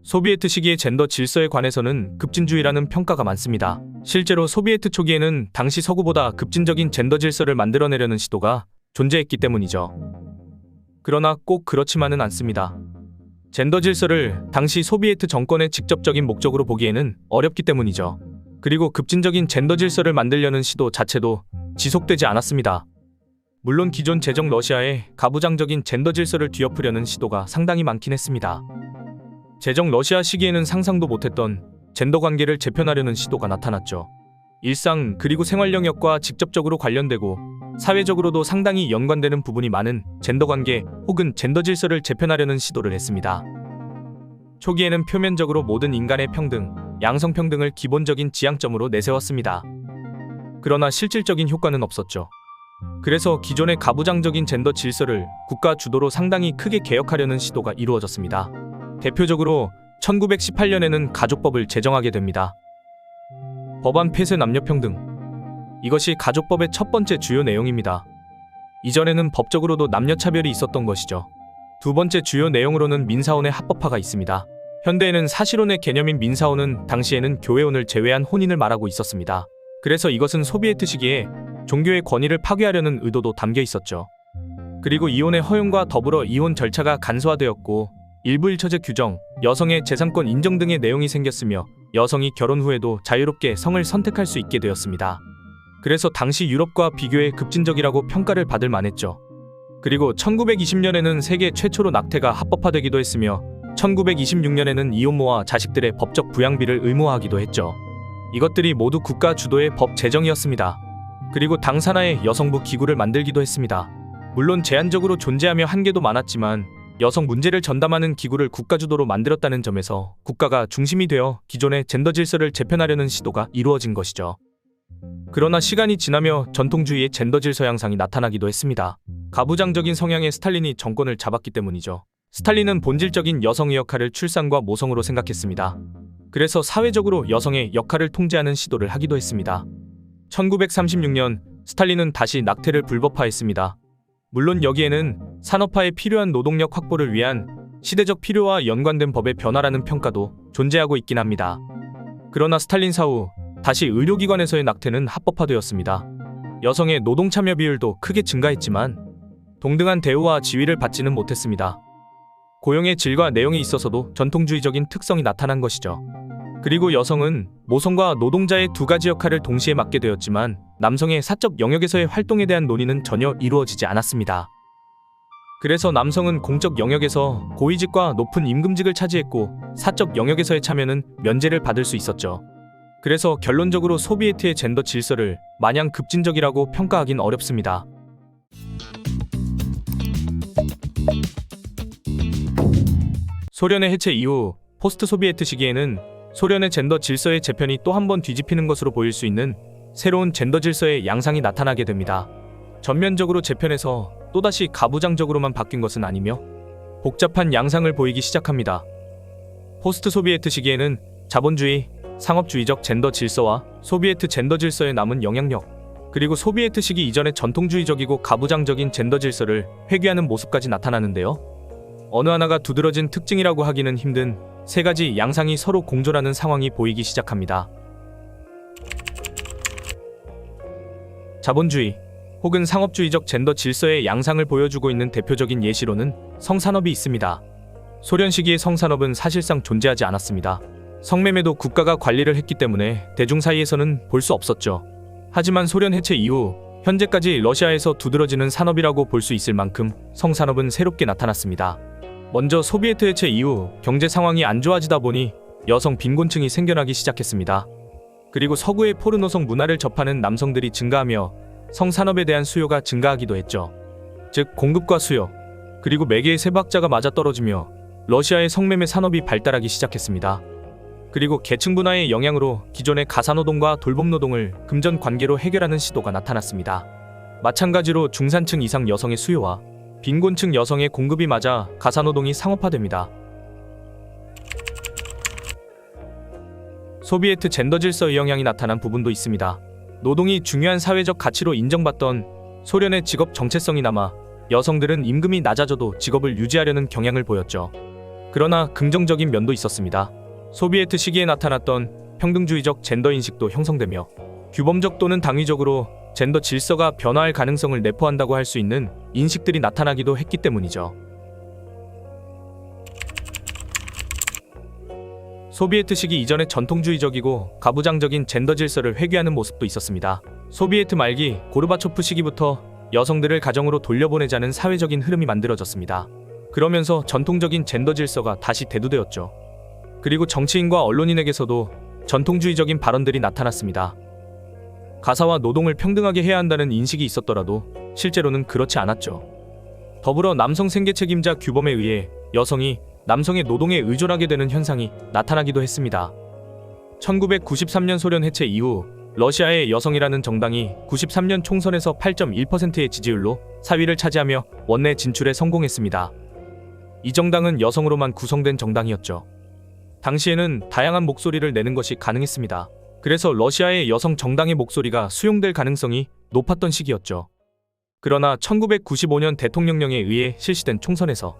소비에트 시기의 젠더 질서에 관해서는 급진주의라는 평가가 많습니다. 실제로 소비에트 초기에는 당시 서구보다 급진적인 젠더 질서를 만들어내려는 시도가 존재했기 때문이죠. 그러나 꼭 그렇지만은 않습니다. 젠더 질서를 당시 소비에트 정권의 직접적인 목적으로 보기에는 어렵기 때문이죠. 그리고 급진적인 젠더 질서를 만들려는 시도 자체도 지속되지 않았습니다. 물론 기존 제정 러시아의 가부장적인 젠더 질서를 뒤엎으려는 시도가 상당히 많긴 했습니다. 제정 러시아 시기에는 상상도 못했던 젠더 관계를 재편하려는 시도가 나타났죠. 일상 그리고 생활 영역과 직접적으로 관련되고 사회적으로도 상당히 연관되는 부분이 많은 젠더 관계 혹은 젠더 질서를 재편하려는 시도를 했습니다. 초기에는 표면적으로 모든 인간의 평등, 양성평등을 기본적인 지향점으로 내세웠습니다. 그러나 실질적인 효과는 없었죠. 그래서 기존의 가부장적인 젠더 질서를 국가 주도로 상당히 크게 개혁하려는 시도가 이루어졌습니다. 대표적으로 1918년에는 가족법을 제정하게 됩니다. 법안 폐쇄 남녀평등. 이것이 가족법의 첫 번째 주요 내용입니다. 이전에는 법적으로도 남녀차별이 있었던 것이죠. 두 번째 주요 내용으로는 민사혼의 합법화가 있습니다. 현대에는 사실혼의 개념인 민사혼은 당시에는 교회혼을 제외한 혼인을 말하고 있었습니다. 그래서 이것은 소비에트 시기에 종교의 권위를 파괴하려는 의도도 담겨 있었죠. 그리고 이혼의 허용과 더불어 이혼 절차가 간소화되었고 일부 일처제 규정, 여성의 재산권 인정 등의 내용이 생겼으며 여성이 결혼 후에도 자유롭게 성을 선택할 수 있게 되었습니다. 그래서 당시 유럽과 비교해 급진적이라고 평가를 받을 만했죠. 그리고 1920년에는 세계 최초로 낙태가 합법화되기도 했으며 1926년에는 이혼모와 자식들의 법적 부양비를 의무화하기도 했죠. 이것들이 모두 국가 주도의 법 제정이었습니다. 그리고 당 산하에 여성부 기구를 만들기도 했습니다. 물론 제한적으로 존재하며 한계도 많았지만 여성 문제를 전담하는 기구를 국가 주도로 만들었다는 점에서 국가가 중심이 되어 기존의 젠더 질서를 재편하려는 시도가 이루어진 것이죠. 그러나 시간이 지나며 전통주의의 젠더 질서 양상이 나타나기도 했습니다. 가부장적인 성향의 스탈린이 정권을 잡았기 때문이죠. 스탈린은 본질적인 여성의 역할을 출산과 모성으로 생각했습니다. 그래서 사회적으로 여성의 역할을 통제하는 시도를 하기도 했습니다. 1936년 스탈린은 다시 낙태를 불법화했습니다. 물론 여기에는 산업화에 필요한 노동력 확보를 위한 시대적 필요와 연관된 법의 변화라는 평가도 존재하고 있긴 합니다. 그러나 스탈린 사후 다시 의료기관에서의 낙태는 합법화되었습니다. 여성의 노동 참여 비율도 크게 증가했지만 동등한 대우와 지위를 받지는 못했습니다. 고용의 질과 내용에 있어서도 전통주의적인 특성이 나타난 것이죠. 그리고 여성은 모성과 노동자의 두 가지 역할을 동시에 맡게 되었지만 남성의 사적 영역에서의 활동에 대한 논의는 전혀 이루어지지 않았습니다. 그래서 남성은 공적 영역에서 고위직과 높은 임금직을 차지했고 사적 영역에서의 참여는 면제를 받을 수 있었죠. 그래서 결론적으로 소비에트의 젠더 질서를 마냥 급진적이라고 평가하긴 어렵습니다. 소련의 해체 이후 포스트 소비에트 시기에는 소련의 젠더 질서의 재편이 또 한 번 뒤집히는 것으로 보일 수 있는 새로운 젠더 질서의 양상이 나타나게 됩니다. 전면적으로 재편해서 또다시 가부장적으로만 바뀐 것은 아니며 복잡한 양상을 보이기 시작합니다. 포스트 소비에트 시기에는 자본주의, 상업주의적 젠더 질서와 소비에트 젠더 질서에 남은 영향력, 그리고 소비에트 시기 이전의 전통주의적이고 가부장적인 젠더 질서를 회귀하는 모습까지 나타나는데요. 어느 하나가 두드러진 특징이라고 하기는 힘든 세 가지 양상이 서로 공존하는 상황이 보이기 시작합니다. 자본주의 혹은 상업주의적 젠더 질서의 양상을 보여주고 있는 대표적인 예시로는 성산업이 있습니다. 소련 시기의 성산업은 사실상 존재하지 않았습니다. 성매매도 국가가 관리를 했기 때문에 대중 사이에서는 볼 수 없었죠. 하지만 소련 해체 이후 현재까지 러시아에서 두드러지는 산업이라고 볼 수 있을 만큼 성산업은 새롭게 나타났습니다. 먼저 소비에트 해체 이후 경제 상황이 안 좋아지다 보니 여성 빈곤층이 생겨나기 시작했습니다. 그리고 서구의 포르노성 문화를 접하는 남성들이 증가하며 성산업에 대한 수요가 증가하기도 했죠. 즉 공급과 수요, 그리고 매개의 세박자가 맞아떨어지며 러시아의 성매매 산업이 발달하기 시작했습니다. 그리고 계층 분화의 영향으로 기존의 가사노동과 돌봄노동을 금전 관계로 해결하는 시도가 나타났습니다. 마찬가지로 중산층 이상 여성의 수요와 빈곤층 여성의 공급이 맞아 가사노동이 상업화됩니다. 소비에트 젠더 질서의 영향이 나타난 부분도 있습니다. 노동이 중요한 사회적 가치로 인정받던 소련의 직업 정체성이 남아 여성들은 임금이 낮아져도 직업을 유지하려는 경향을 보였죠. 그러나 긍정적인 면도 있었습니다. 소비에트 시기에 나타났던 평등주의적 젠더 인식도 형성되며 규범적 또는 당위적으로 젠더 질서가 변화할 가능성을 내포한다고 할 수 있는 인식들이 나타나기도 했기 때문이죠. 소비에트 시기 이전에 전통주의적이고 가부장적인 젠더 질서를 회귀하는 모습도 있었습니다. 소비에트 말기 고르바초프 시기부터 여성들을 가정으로 돌려보내자는 사회적인 흐름이 만들어졌습니다. 그러면서 전통적인 젠더 질서가 다시 대두되었죠. 그리고 정치인과 언론인에게서도 전통주의적인 발언들이 나타났습니다. 가사와 노동을 평등하게 해야 한다는 인식이 있었더라도 실제로는 그렇지 않았죠. 더불어 남성 생계 책임자 규범에 의해 여성이 남성의 노동에 의존하게 되는 현상이 나타나기도 했습니다. 1993년 소련 해체 이후 러시아의 여성이라는 정당이 93년 총선에서 8.1%의 지지율로 4위를 차지하며 원내 진출에 성공했습니다. 이 정당은 여성으로만 구성된 정당이었죠. 당시에는 다양한 목소리를 내는 것이 가능했습니다. 그래서 러시아의 여성 정당의 목소리가 수용될 가능성이 높았던 시기였죠. 그러나 1995년 대통령령에 의해 실시된 총선에서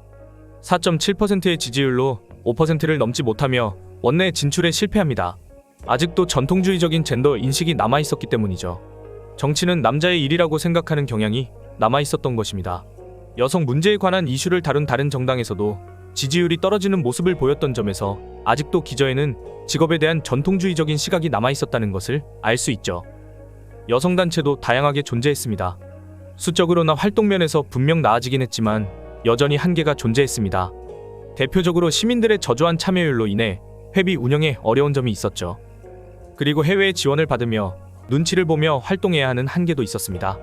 4.7%의 지지율로 5%를 넘지 못하며 원내 진출에 실패합니다. 아직도 전통주의적인 젠더 인식이 남아있었기 때문이죠. 정치는 남자의 일이라고 생각하는 경향이 남아있었던 것입니다. 여성 문제에 관한 이슈를 다룬 다른 정당에서도 지지율이 떨어지는 모습을 보였던 점에서 아직도 기저에는 직업에 대한 전통주의적인 시각이 남아있었다는 것을 알 수 있죠. 여성단체도 다양하게 존재했습니다. 수적으로나 활동면에서 분명 나아지긴 했지만 여전히 한계가 존재했습니다. 대표적으로 시민들의 저조한 참여율로 인해 회비 운영에 어려운 점이 있었죠. 그리고 해외의 지원을 받으며 눈치를 보며 활동해야 하는 한계도 있었습니다.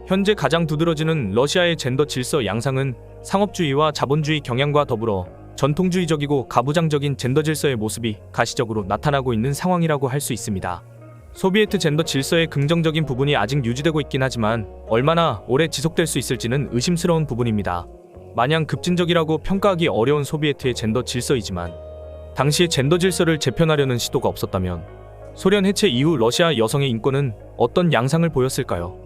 현재 가장 두드러지는 러시아의 젠더 질서 양상은 상업주의와 자본주의 경향과 더불어 전통주의적이고 가부장적인 젠더 질서의 모습이 가시적으로 나타나고 있는 상황이라고 할 수 있습니다. 소비에트 젠더 질서의 긍정적인 부분이 아직 유지되고 있긴 하지만 얼마나 오래 지속될 수 있을지는 의심스러운 부분입니다. 마냥 급진적이라고 평가하기 어려운 소비에트의 젠더 질서이지만 당시의 젠더 질서를 재편하려는 시도가 없었다면 소련 해체 이후 러시아 여성의 인권은 어떤 양상을 보였을까요?